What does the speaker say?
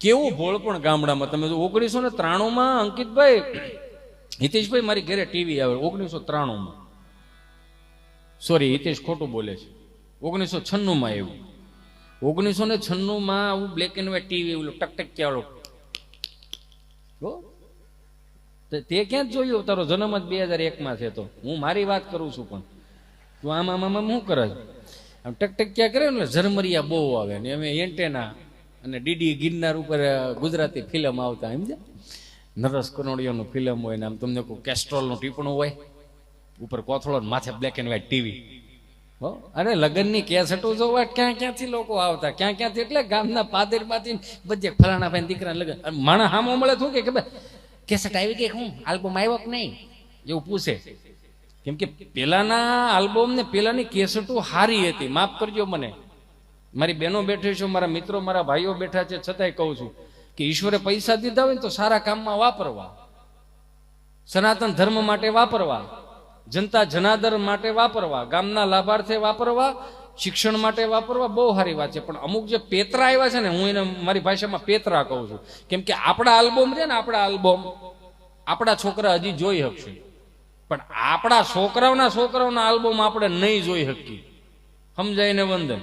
કેવું ભોળપણ ગામડામાં. તમે 1993 અંકિતભાઈ, હિતેશભાઈ મારી ઘરે ટીવી આવે 1993. સોરી, હિતેશ ખોટું બોલે છે, 1996 આવ્યું. 1996 આવું બ્લેક એન્ડ વ્હાઈટ ટીવી, ઓલું ટકટક વાળું. તે ક્યાં જ જોયું? તારો જન્મ જ 2001 છે. તો હું મારી વાત કરું છું, પણ તું આમાં શું કરે છે? આમ ટકટક કરે ને ઝરમરિયા બહુ આવે ને. અમે એન્ટેના અને ડીડી ગિરનાર ઉપર ગુજરાતી ફિલ્મ આવતા, સમજ્યા? નરસ કનોડિયાનું ફિલ્મ હોય ને આમ તમને કોઈ કેસ્ટ્રોલનું ટીપણું હોય ઉપર કોથળો, માથે બ્લેક એન્ડ વ્હાઈટ ટીવી. અરે લગ્નની કેસેટો જોવા ક્યાં ક્યાંથી લોકો આવતા, ક્યાં ક્યાંથી, એટલે ગામના પાદરમાંથી બધે ફલાણા ભાઈ દીકરા લગ્ન. માણસ હામો મળે શું કે કેસેટ આવી ગઈ, હું આલ્બમ આવ્યો કે નહીં એવું પૂછે. કેમ કે પેલાના આલ્બમ ને પેલાની કેસેટો હારી હતી. માફ કરજો મને, મારી બહેનો બેઠી છે, મારા મિત્રો, મારા ભાઈઓ બેઠા છે, છતાંય કહું છું કે ઈશ્વરે પૈસા દીધા હોય ને તો સારા કામમાં વાપરવા, સનાતન ધર્મ માટે વાપરવા, જનતા જનાદર માટે વાપરવા, ગામના લાભાર્થે વાપરવા, શિક્ષણ માટે વાપરવા, બહુ સારી વાત છે. પણ અમુક જે પેતરા આવ્યા છે ને, હું એને મારી ભાષામાં પેતરા કહું છું. કેમ કે આપણા આલ્બમ છે ને, આપણા આલ્બમ આપણા છોકરા હજી જોઈ શકશે, પણ આપણા છોકરાઓના આલ્બમ આપણે નહીં જોઈ શકીએ. સમજાય ને વંદન?